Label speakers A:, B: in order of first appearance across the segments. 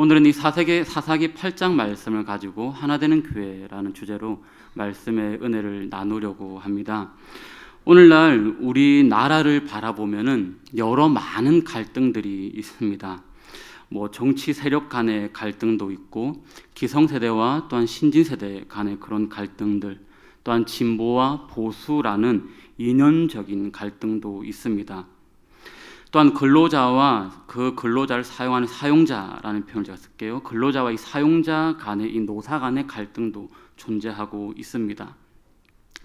A: 오늘은 이 사사기 8장 말씀을 가지고 하나 되는 교회라는 주제로 말씀의 은혜를 나누려고 합니다. 오늘날 우리나라를 바라보면은 여러 많은 갈등들이 있습니다. 정치 세력 간의 갈등도 있고 기성세대와 또한 신진세대 간의 그런 갈등들, 또한 진보와 보수라는 이념적인 갈등도 있습니다. 또한 근로자와 그 근로자를 사용하는 사용자라는 표현을 제가 쓸게요. 근로자와 이 사용자 간의 이 노사 간의 갈등도 존재하고 있습니다.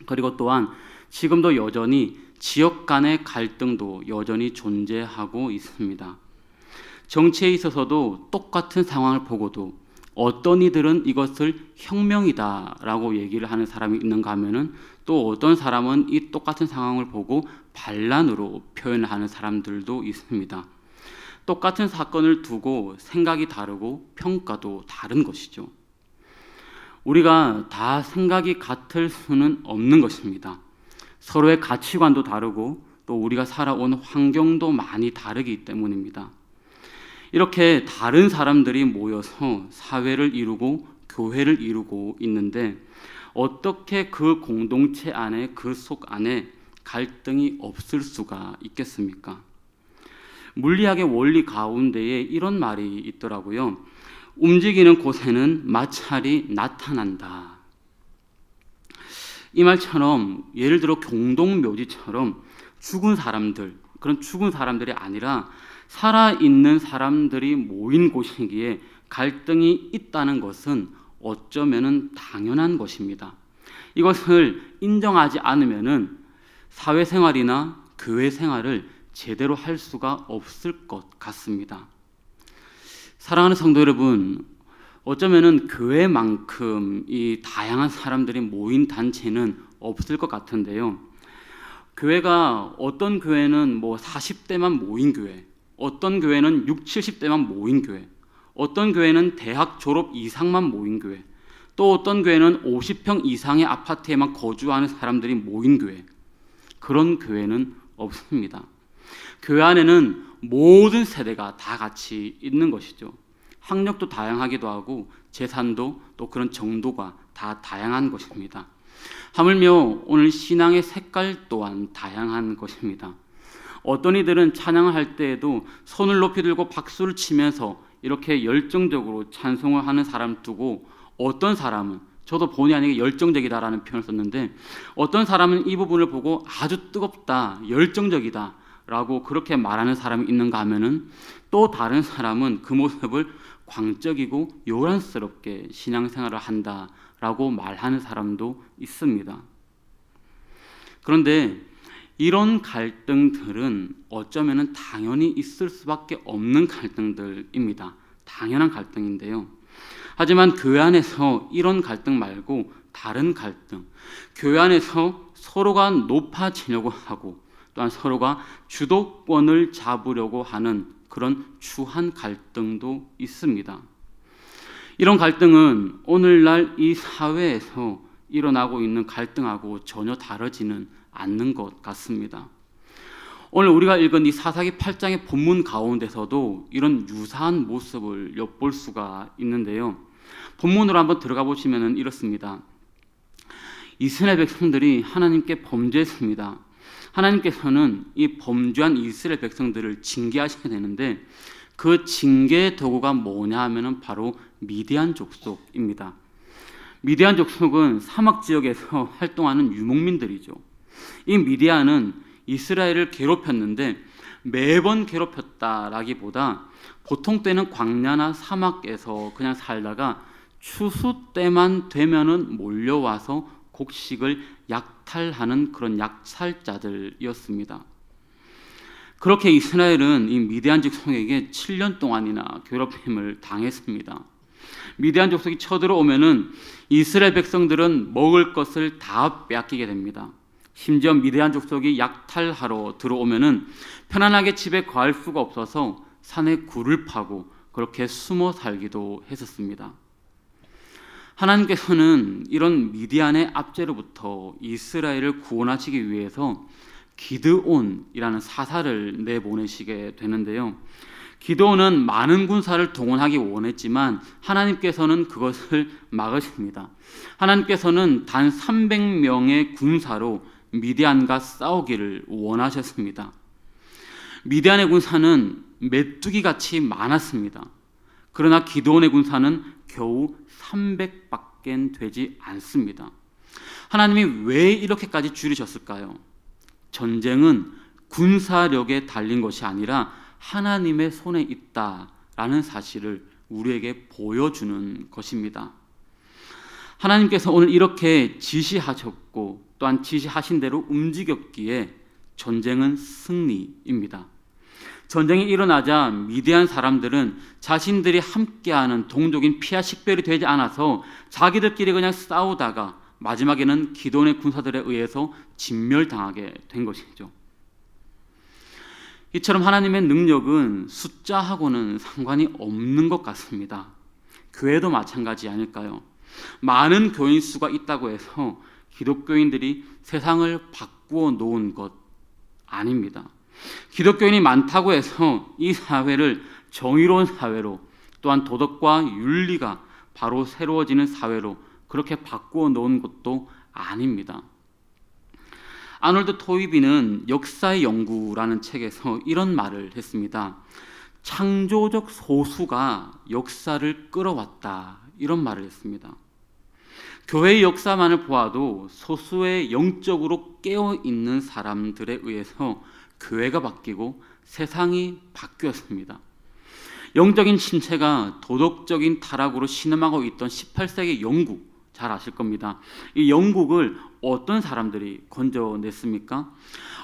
A: 그리고 또한 지금도 여전히 지역 간의 갈등도 여전히 존재하고 있습니다. 정치에 있어서도 똑같은 상황을 보고도 어떤 이들은 이것을 혁명이다라고 얘기를 하는 사람이 있는가 하면은 또 어떤 사람은 이 똑같은 상황을 보고 반란으로 표현을 하는 사람들도 있습니다. 똑같은 사건을 두고 생각이 다르고 평가도 다른 것이죠. 우리가 다 생각이 같을 수는 없는 것입니다. 서로의 가치관도 다르고 또 우리가 살아온 환경도 많이 다르기 때문입니다. 이렇게 다른 사람들이 모여서 사회를 이루고 교회를 이루고 있는데 어떻게 그 공동체 안에 그 속 안에 갈등이 없을 수가 있겠습니까? 물리학의 원리 가운데에 이런 말이 있더라고요. 움직이는 곳에는 마찰이 나타난다. 이 말처럼 예를 들어 공동묘지처럼 죽은 사람들, 그런 죽은 사람들이 아니라 살아있는 사람들이 모인 곳이기에 갈등이 있다는 것은 어쩌면은 당연한 것입니다. 이것을 인정하지 않으면은 사회생활이나 교회생활을 제대로 할 수가 없을 것 같습니다. 사랑하는 성도 여러분, 어쩌면은 교회만큼 이 다양한 사람들이 모인 단체는 없을 것 같은데요. 교회가 어떤 교회는 40대만 모인 교회, 어떤 교회는 60, 70대만 모인 교회, 어떤 교회는 대학 졸업 이상만 모인 교회, 또 어떤 교회는 50평 이상의 아파트에만 거주하는 사람들이 모인 교회, 그런 교회는 없습니다. 교회 안에는 모든 세대가 다 같이 있는 것이죠. 학력도 다양하기도 하고 재산도 또 그런 정도가 다 다양한 것입니다. 하물며 오늘 신앙의 색깔 또한 다양한 것입니다. 어떤 이들은 찬양을 할 때에도 손을 높이 들고 박수를 치면서 이렇게 열정적으로 찬송을 하는 사람 두고 어떤 사람은, 저도 본의 아니게 열정적이다라는 표현을 썼는데 어떤 사람은 이 부분을 보고 아주 뜨겁다, 열정적이다 라고 그렇게 말하는 사람이 있는가 하면은 또 다른 사람은 그 모습을 광적이고 요란스럽게 신앙생활을 한다라고 말하는 사람도 있습니다. 그런데 이런 갈등들은 어쩌면은 당연히 있을 수밖에 없는 갈등들입니다. 당연한 갈등인데요. 하지만 교회 안에서 이런 갈등 말고 다른 갈등, 교회 안에서 서로가 높아지려고 하고 또한 서로가 주도권을 잡으려고 하는 그런 추한 갈등도 있습니다. 이런 갈등은 오늘날 이 사회에서 일어나고 있는 갈등하고 전혀 다르지는 않는 것 같습니다. 오늘 우리가 읽은 이 사사기 8장의 본문 가운데서도 이런 유사한 모습을 엿볼 수가 있는데요. 본문으로 한번 들어가 보시면 이렇습니다. 이스라엘 백성들이 하나님께 범죄했습니다. 하나님께서는 이 범죄한 이스라엘 백성들을 징계하시게 되는데 그 징계의 도구가 뭐냐 하면 바로 미디안 족속입니다. 미디안 족속은 사막 지역에서 활동하는 유목민들이죠. 이 미디안은 이스라엘을 괴롭혔는데 매번 괴롭혔다라기보다 보통 때는 광야나 사막에서 그냥 살다가 추수 때만 되면은 몰려와서 곡식을 약탈하는 그런 약살자들이었습니다. 그렇게 이스라엘은 이 미디안 족속에게 7년 동안이나 괴롭힘을 당했습니다. 미디안 족속이 쳐들어오면은 이스라엘 백성들은 먹을 것을 다 빼앗기게 됩니다. 심지어 미디안 족속이 약탈하러 들어오면은 편안하게 집에 거할 수가 없어서 산에 굴을 파고 그렇게 숨어 살기도 했었습니다. 하나님께서는 이런 미디안의 압제로부터 이스라엘을 구원하시기 위해서 기드온이라는 사사를 내보내시게 되는데요. 기드온은 많은 군사를 동원하기 원했지만 하나님께서는 그것을 막으십니다. 하나님께서는 단 300명의 군사로 미디안과 싸우기를 원하셨습니다. 미디안의 군사는 메뚜기같이 많았습니다. 그러나 기드온의 군사는 겨우 300밖에 되지 않습니다. 하나님이 왜 이렇게까지 줄이셨을까요? 전쟁은 군사력에 달린 것이 아니라 하나님의 손에 있다라는 사실을 우리에게 보여주는 것입니다. 하나님께서 오늘 이렇게 지시하셨고 또한 지시하신 대로 움직였기에 전쟁은 승리입니다. 전쟁이 일어나자 미디안 사람들은 자신들이 함께하는 동족인 피하 식별이 되지 않아서 자기들끼리 그냥 싸우다가 마지막에는 기드온의 군사들에 의해서 진멸당하게 된 것이죠. 이처럼 하나님의 능력은 숫자하고는 상관이 없는 것 같습니다. 교회도 마찬가지 아닐까요? 많은 교인 수가 있다고 해서 기독교인들이 세상을 바꾸어 놓은 것 아닙니다. 기독교인이 많다고 해서 이 사회를 정의로운 사회로 또한 도덕과 윤리가 바로 새로워지는 사회로 그렇게 바꾸어 놓은 것도 아닙니다. 아놀드 토이비는 역사의 연구라는 책에서 이런 말을 했습니다. 창조적 소수가 역사를 끌어왔다, 이런 말을 했습니다. 교회의 역사만을 보아도 소수의 영적으로 깨어있는 사람들에 의해서 교회가 바뀌고 세상이 바뀌었습니다. 영적인 침체가 도덕적인 타락으로 신음하고 있던 18세기 영국, 잘 아실 겁니다. 이 영국을 어떤 사람들이 건져냈습니까?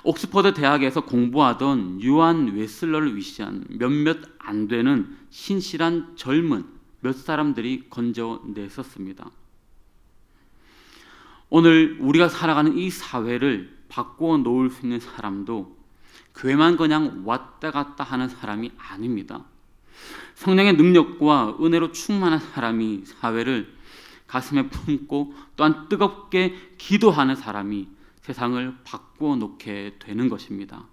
A: 옥스퍼드 대학에서 공부하던 유한 웨슬러를 위시한 몇몇 안 되는 신실한 젊은 몇 사람들이 건져냈었습니다. 오늘 우리가 살아가는 이 사회를 바꾸어 놓을 수 있는 사람도 교회만 그냥 왔다 갔다 하는 사람이 아닙니다. 성령의 능력과 은혜로 충만한 사람이 사회를 가슴에 품고 또한 뜨겁게 기도하는 사람이 세상을 바꾸어 놓게 되는 것입니다.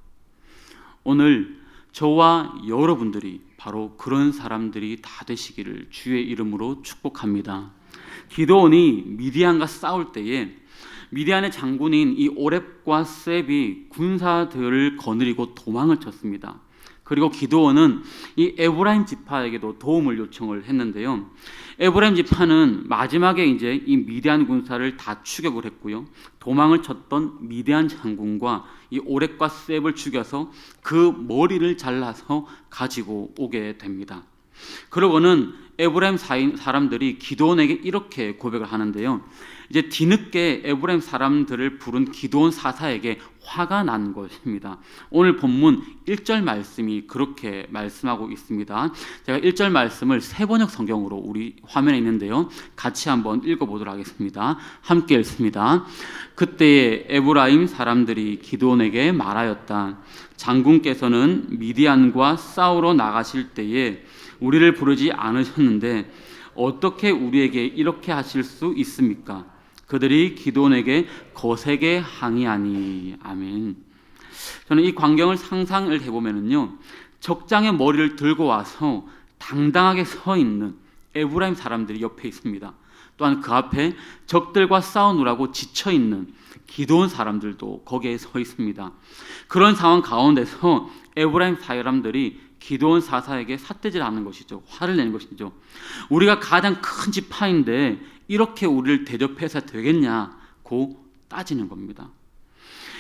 A: 오늘 저와 여러분들이 바로 그런 사람들이 다 되시기를 주의 이름으로 축복합니다. 기드온이 미디안과 싸울 때에 미디안의 장군인 이 오렙과 셉이 군사들을 거느리고 도망을 쳤습니다. 그리고 기드온은 이 에브라임 지파에게도 도움을 요청을 했는데요. 에브라임 지파는 마지막에 이제 이 미디안 군사를 다 추격을 했고요. 도망을 쳤던 미디안 장군과 이 오렙과 셉을 죽여서 그 머리를 잘라서 가지고 오게 됩니다. 그러고는 에브라임 사람들이 기드온에게 이렇게 고백을 하는데요. 이제 뒤늦게 에브라임 사람들을 부른 기드온 사사에게 화가 난 것입니다. 오늘 본문 1절 말씀이 그렇게 말씀하고 있습니다. 제가 1절 말씀을 세번역 성경으로 우리 화면에 있는데요. 같이 한번 읽어보도록 하겠습니다. 함께 읽습니다. 그때에 에브라임 사람들이 기드온에게 말하였다. 장군께서는 미디안과 싸우러 나가실 때에 우리를 부르지 않으셨는데 어떻게 우리에게 이렇게 하실 수 있습니까? 그들이 기드온에게 거세게 항의하니. 아멘. 저는 이 광경을 상상을 해보면요, 적장의 머리를 들고 와서 당당하게 서 있는 에브라임 사람들이 옆에 있습니다. 또한 그 앞에 적들과 싸우느라고 지쳐 있는 기드온 사람들도 거기에 서 있습니다. 그런 상황 가운데서 에브라임 사람들이 기드온 사사에게 삿대질하는 것이죠. 화를 내는 것이죠. 우리가 가장 큰 지파인데 이렇게 우리를 대접해서 되겠냐고 따지는 겁니다.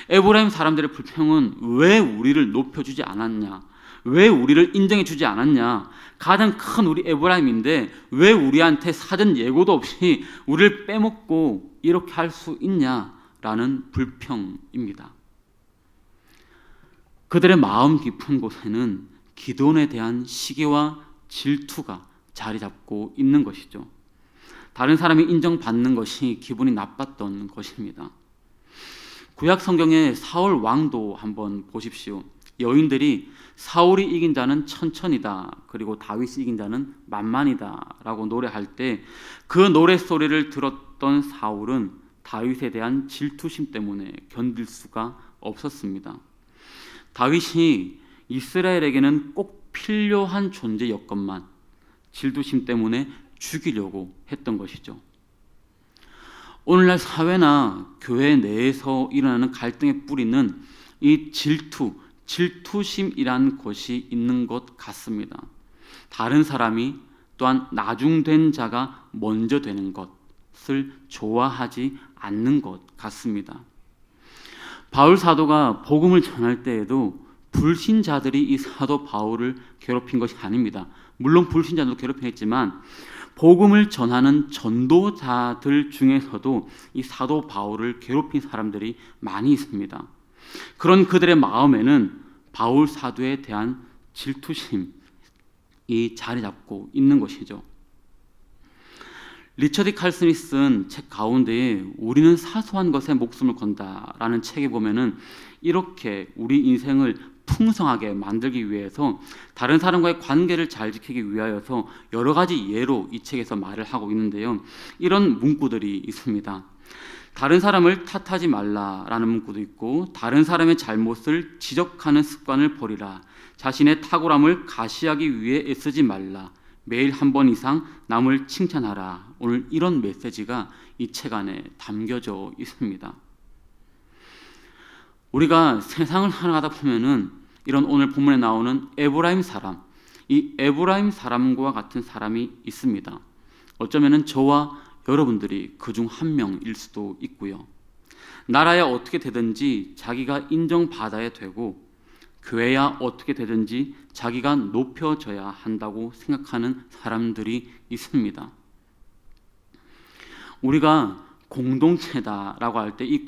A: 에브라임 사람들의 불평은 왜 우리를 높여주지 않았냐, 왜 우리를 인정해주지 않았냐, 가장 큰 우리 에브라임인데 왜 우리한테 사전 예고도 없이 우리를 빼먹고 이렇게 할 수 있냐라는 불평입니다. 그들의 마음 깊은 곳에는 기드온에 대한 시기와 질투가 자리 잡고 있는 것이죠. 다른 사람이 인정받는 것이 기분이 나빴던 것입니다. 구약 성경의 사울 왕도 한번 보십시오. 여인들이 사울이 이긴 자는 천천이다, 그리고 다윗이 이긴 자는 만만이다 라고 노래할 때 그 노래소리를 들었던 사울은 다윗에 대한 질투심 때문에 견딜 수가 없었습니다. 다윗이 이스라엘에게는 꼭 필요한 존재였건만 질투심 때문에 죽이려고 했던 것이죠. 오늘날 사회나 교회 내에서 일어나는 갈등의 뿌리는 이 질투심이란 것이 있는 것 같습니다. 다른 사람이 또한 나중된 자가 먼저 되는 것을 좋아하지 않는 것 같습니다. 바울 사도가 복음을 전할 때에도 불신자들이 이 사도 바울을 괴롭힌 것이 아닙니다. 물론 불신자들도 괴롭히긴 했지만 복음을 전하는 전도자들 중에서도 이 사도 바울을 괴롭힌 사람들이 많이 있습니다. 그런 그들의 마음에는 바울 사도에 대한 질투심이 자리 잡고 있는 것이죠. 리처드 칼슨이 쓴 책 가운데에 우리는 사소한 것에 목숨을 건다라는 책에 보면은 이렇게 우리 인생을 풍성하게 만들기 위해서 다른 사람과의 관계를 잘 지키기 위하여서 여러 가지 예로 이 책에서 말을 하고 있는데요. 이런 문구들이 있습니다. 다른 사람을 탓하지 말라라는 문구도 있고, 다른 사람의 잘못을 지적하는 습관을 버리라, 자신의 탁월함을 가시하기 위해 애쓰지 말라, 매일 한 번 이상 남을 칭찬하라. 오늘 이런 메시지가 이 책 안에 담겨져 있습니다. 우리가 세상을 살아가다 보면은 이런 오늘 본문에 나오는 에브라임 사람, 이 에브라임 사람과 같은 사람이 있습니다. 어쩌면은 저와 여러분들이 그중 한 명일 수도 있고요. 나라야 어떻게 되든지 자기가 인정받아야 되고, 교회야 어떻게 되든지 자기가 높여져야 한다고 생각하는 사람들이 있습니다. 우리가 공동체다라고 할 때 이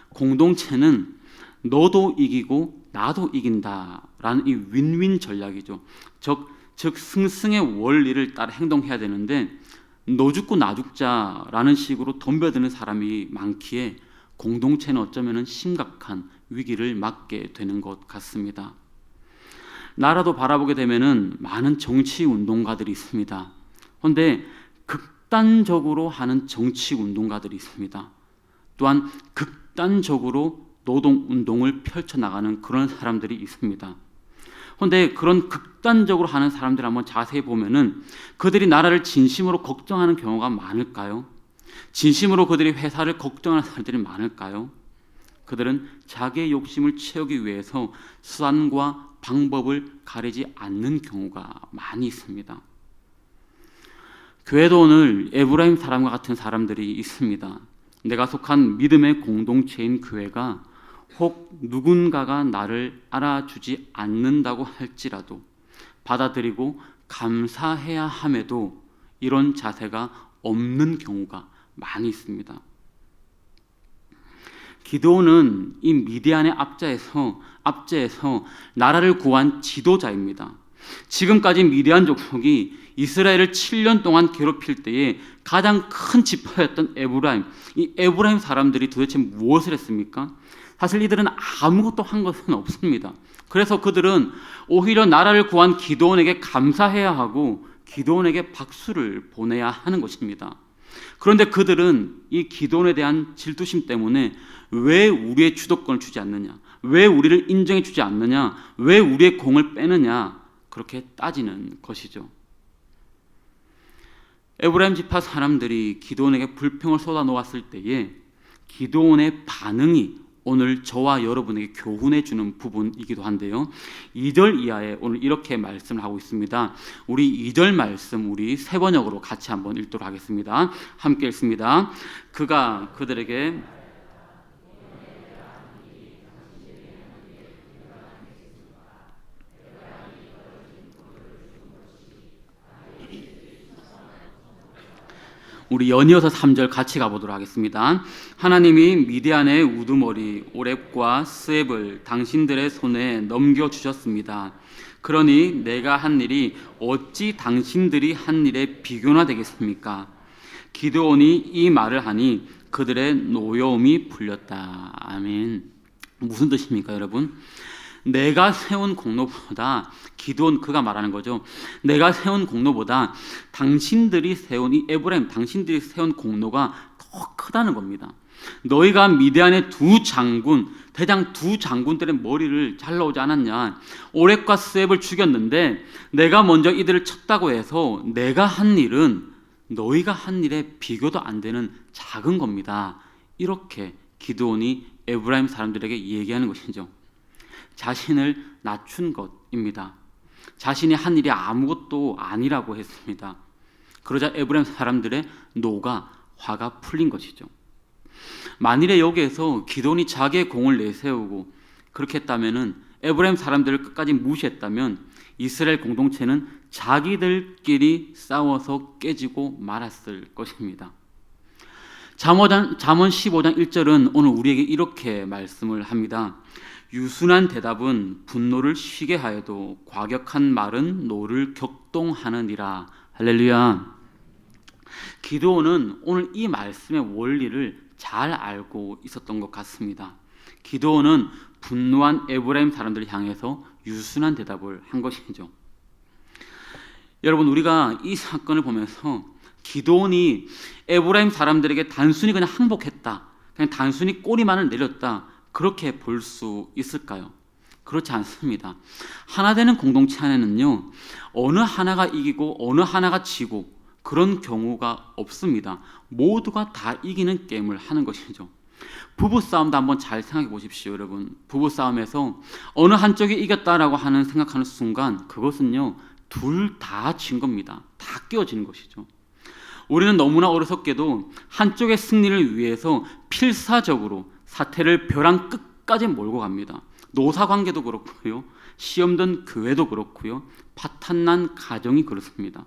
A: 공동체는 너도 이기고 나도 이긴다라는 이 윈윈 전략이죠. 즉 승승의 원리를 따라 행동해야 되는데 너 죽고 나 죽자라는 식으로 덤벼드는 사람이 많기에 공동체는 어쩌면 심각한 위기를 맞게 되는 것 같습니다. 나라도 바라보게 되면은 많은 정치 운동가들이 있습니다. 그런데 극단적으로 하는 정치 운동가들이 있습니다. 또한 극단적으로 노동 운동을 펼쳐나가는 그런 사람들이 있습니다. 그런데 그런 극단적으로 하는 사람들 한번 자세히 보면은 그들이 나라를 진심으로 걱정하는 경우가 많을까요? 진심으로 그들이 회사를 걱정하는 사람들이 많을까요? 그들은 자기의 욕심을 채우기 위해서 수단과 방법을 가리지 않는 경우가 많이 있습니다. 교회도 오늘 에브라임 사람과 같은 사람들이 있습니다. 내가 속한 믿음의 공동체인 교회가 혹 누군가가 나를 알아주지 않는다고 할지라도 받아들이고 감사해야 함에도 이런 자세가 없는 경우가 많이 있습니다. 기드온은 이 미디안의 압제에서 나라를 구한 지도자입니다. 지금까지 미디안 족속이 이스라엘을 7년 동안 괴롭힐 때에 가장 큰 지파였던 에브라임, 이 에브라임 사람들이 도대체 무엇을 했습니까? 사실 이들은 아무것도 한 것은 없습니다. 그래서 그들은 오히려 나라를 구한 기드온에게 감사해야 하고 기드온에게 박수를 보내야 하는 것입니다. 그런데 그들은 이 기드온에 대한 질투심 때문에 왜 우리의 주도권을 주지 않느냐, 왜 우리를 인정해 주지 않느냐, 왜 우리의 공을 빼느냐, 그렇게 따지는 것이죠. 에브라임 지파 사람들이 기드온에게 불평을 쏟아놓았을 때에 기드온의 반응이 오늘 저와 여러분에게 교훈해 주는 부분이기도 한데요. 2절 이하에 오늘 이렇게 말씀을 하고 있습니다. 우리 2절 말씀 우리 세 번역으로 같이 한번 읽도록 하겠습니다. 함께 읽습니다. 그가 그들에게 우리 연이어서 3절 같이 가보도록 하겠습니다. 하나님이 미디안의 우두머리 오렙과 스앱을 당신들의 손에 넘겨주셨습니다. 그러니 내가 한 일이 어찌 당신들이 한 일에 비교나 되겠습니까? 기드온이 이 말을 하니 그들의 노여움이 풀렸다. 아멘. 무슨 뜻입니까, 여러분? 내가 세운 공로보다 기드온 그가 말하는 거죠. 내가 세운 공로보다 당신들이 세운 이 에브라임 당신들이 세운 공로가 더 크다는 겁니다. 너희가 미디안의 두 장군, 대장 두 장군들의 머리를 잘라오지 않았냐? 오렉과 스웹을 죽였는데 내가 먼저 이들을 쳤다고 해서 내가 한 일은 너희가 한 일에 비교도 안 되는 작은 겁니다. 이렇게 기드온이 에브라임 사람들에게 얘기하는 것이죠. 자신을 낮춘 것입니다. 자신이 한 일이 아무것도 아니라고 했습니다. 그러자 에브라임 사람들의 노가 화가 풀린 것이죠. 만일에 여기에서 기드온이 자기의 공을 내세우고 그렇게 했다면은, 에브라임 사람들을 끝까지 무시했다면 이스라엘 공동체는 자기들끼리 싸워서 깨지고 말았을 것입니다. 잠언 15장 1절은 오늘 우리에게 이렇게 말씀을 합니다. 유순한 대답은 분노를 쉬게 하여도 과격한 말은 노를 격동하느니라. 할렐루야. 기드온은 오늘 이 말씀의 원리를 잘 알고 있었던 것 같습니다. 기드온은 분노한 에브라임 사람들을 향해서 유순한 대답을 한 것이죠. 여러분, 우리가 이 사건을 보면서 기드온이 에브라임 사람들에게 단순히 그냥 항복했다, 그냥 단순히 꼬리만을 내렸다, 그렇게 볼 수 있을까요? 그렇지 않습니다. 하나 되는 공동체 안에는요, 어느 하나가 이기고 어느 하나가 지고 그런 경우가 없습니다. 모두가 다 이기는 게임을 하는 것이죠. 부부싸움도 한번 잘 생각해 보십시오, 여러분. 부부싸움에서 어느 한쪽이 이겼다라고 생각하는 순간 그것은요, 둘 다 진 겁니다. 다 깨어지는 것이죠. 우리는 너무나 어리석게도 한쪽의 승리를 위해서 필사적으로 사태를 벼랑 끝까지 몰고 갑니다. 노사관계도 그렇고요, 시험든 교회도 그렇고요, 파탄난 가정이 그렇습니다.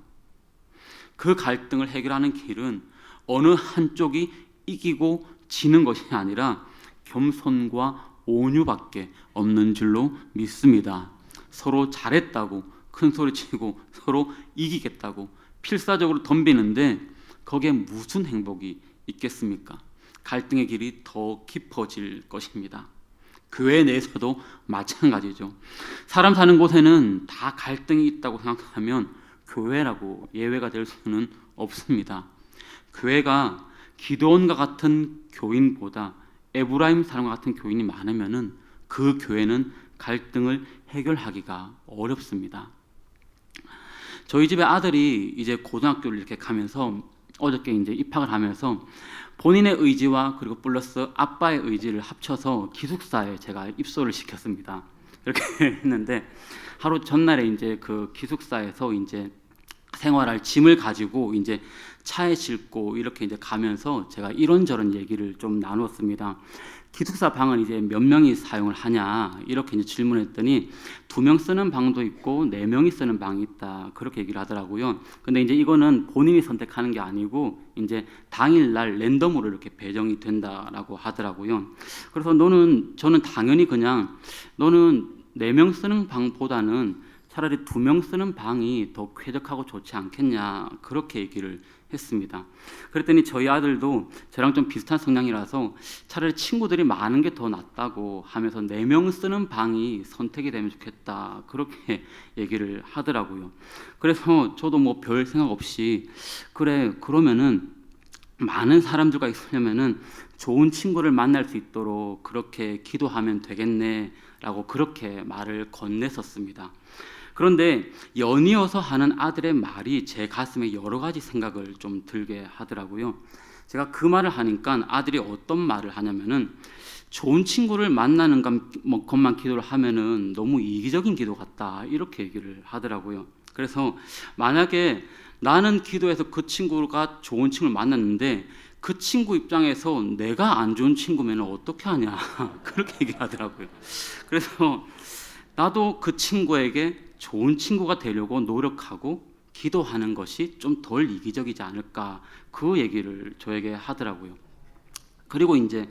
A: 그 갈등을 해결하는 길은 어느 한쪽이 이기고 지는 것이 아니라 겸손과 온유밖에 없는 줄로 믿습니다. 서로 잘했다고 큰소리치고 서로 이기겠다고 필사적으로 덤비는데 거기에 무슨 행복이 있겠습니까? 갈등의 길이 더 깊어질 것입니다. 교회 내에서도 마찬가지죠. 사람 사는 곳에는 다 갈등이 있다고 생각하면 교회라고 예외가 될 수는 없습니다. 교회가 기드온과 같은 교인보다 에브라임 사람과 같은 교인이 많으면은 그 교회는 갈등을 해결하기가 어렵습니다. 저희 집에 아들이 이제 고등학교를 이렇게 가면서 어저께 이제 입학을 하면서 본인의 의지와 그리고 플러스 아빠의 의지를 합쳐서 기숙사에 제가 입소를 시켰습니다. 이렇게 했는데 하루 전날에 이제 그 기숙사에서 이제 생활할 짐을 가지고 이제 차에 싣고 이렇게 이제 가면서 제가 이런저런 얘기를 좀 나누었습니다. 기숙사 방은 이제 몇 명이 사용을 하냐 이렇게 이제 질문했더니 2명 쓰는 방도 있고 4명이 쓰는 방이 있다, 그렇게 얘기를 하더라고요. 근데 이제 이거는 본인이 선택하는 게 아니고 이제 당일날 랜덤으로 이렇게 배정이 된다라고 하더라고요. 그래서 저는 당연히 그냥 너는 4명 쓰는 방보다는 차라리 2명 쓰는 방이 더 쾌적하고 좋지 않겠냐, 그렇게 얘기를 했습니다. 그랬더니 저희 아들도 저랑 좀 비슷한 성향이라서 차라리 친구들이 많은 게 더 낫다고 하면서 4명 쓰는 방이 선택이 되면 좋겠다, 그렇게 얘기를 하더라고요. 그래서 저도 뭐 별 생각 없이 그래, 그러면은 많은 사람들과 있으려면은 좋은 친구를 만날 수 있도록 그렇게 기도하면 되겠네 라고 그렇게 말을 건넸었습니다. 그런데 연이어서 하는 아들의 말이 제 가슴에 여러 가지 생각을 좀 들게 하더라고요. 제가 그 말을 하니까 아들이 어떤 말을 하냐면은 좋은 친구를 만나는 것만 기도를 하면은 너무 이기적인 기도 같다, 이렇게 얘기를 하더라고요. 그래서 만약에 나는 기도해서 그 친구가 좋은 친구를 만났는데 그 친구 입장에서 내가 안 좋은 친구면 어떻게 하냐 그렇게 얘기를 하더라고요. 그래서 나도 그 친구에게 좋은 친구가 되려고 노력하고 기도하는 것이 좀 덜 이기적이지 않을까, 그 얘기를 저에게 하더라고요. 그리고 이제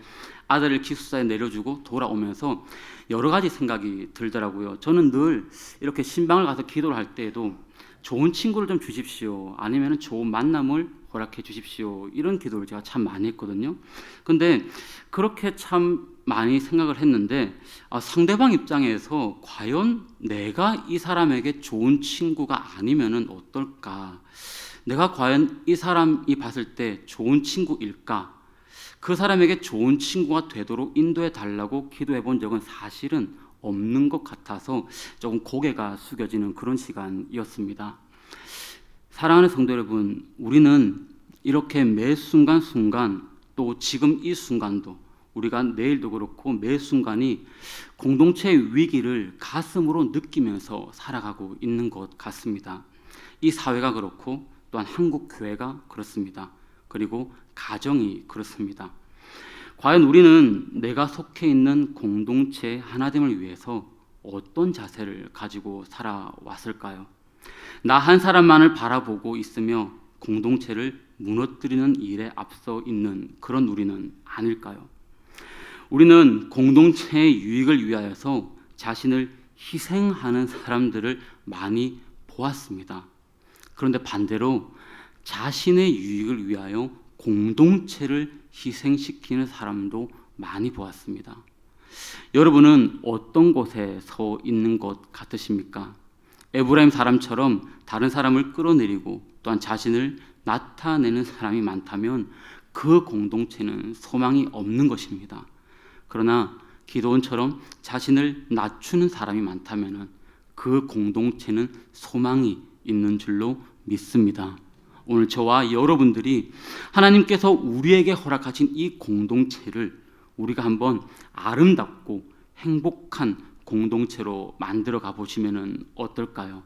A: 아들을 기숙사에 내려주고 돌아오면서 여러 가지 생각이 들더라고요. 저는 늘 이렇게 신방을 가서 기도를 할 때에도 좋은 친구를 좀 주십시오, 아니면 좋은 만남을 허락해 주십시오, 이런 기도를 제가 참 많이 했거든요. 근데 그렇게 참 많이 생각을 했는데 상대방 입장에서 과연 내가 이 사람에게 좋은 친구가 아니면은 어떨까, 내가 과연 이 사람이 봤을 때 좋은 친구일까, 그 사람에게 좋은 친구가 되도록 인도해 달라고 기도해 본 적은 사실은 없는 것 같아서 조금 고개가 숙여지는 그런 시간이었습니다. 사랑하는 성도 여러분, 우리는 이렇게 매 순간순간, 또 지금 이 순간도, 우리가 내일도 그렇고 매 순간이 공동체의 위기를 가슴으로 느끼면서 살아가고 있는 것 같습니다. 이 사회가 그렇고 또한 한국 교회가 그렇습니다. 그리고 가정이 그렇습니다. 과연 우리는 내가 속해 있는 공동체 하나됨을 위해서 어떤 자세를 가지고 살아왔을까요? 나 한 사람만을 바라보고 있으며 공동체를 무너뜨리는 일에 앞서 있는 그런 우리는 아닐까요? 우리는 공동체의 유익을 위하여서 자신을 희생하는 사람들을 많이 보았습니다. 그런데 반대로 자신의 유익을 위하여 공동체를 희생시키는 사람도 많이 보았습니다. 여러분은 어떤 곳에 서 있는 것 같으십니까? 에브라임 사람처럼 다른 사람을 끌어내리고 또한 자신을 나타내는 사람이 많다면 그 공동체는 소망이 없는 것입니다. 그러나 기도원처럼 자신을 낮추는 사람이 많다면 그 공동체는 소망이 있는 줄로 믿습니다. 오늘 저와 여러분들이 하나님께서 우리에게 허락하신 이 공동체를 우리가 한번 아름답고 행복한 공동체로 만들어 가보시면 어떨까요?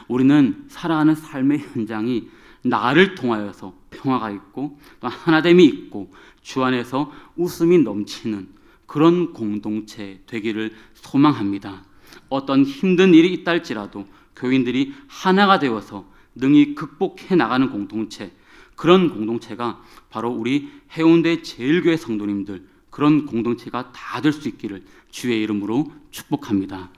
A: 우리는 살아가는 삶의 현장이 나를 통하여서 평화가 있고 또 하나됨이 있고 주 안에서 웃음이 넘치는 그런 공동체 되기를 소망합니다. 어떤 힘든 일이 있다 할지라도 교인들이 하나가 되어서 능히 극복해 나가는 공동체, 그런 공동체가 바로 우리 해운대 제일교회 성도님들, 그런 공동체가 다 될 수 있기를 주의 이름으로 축복합니다.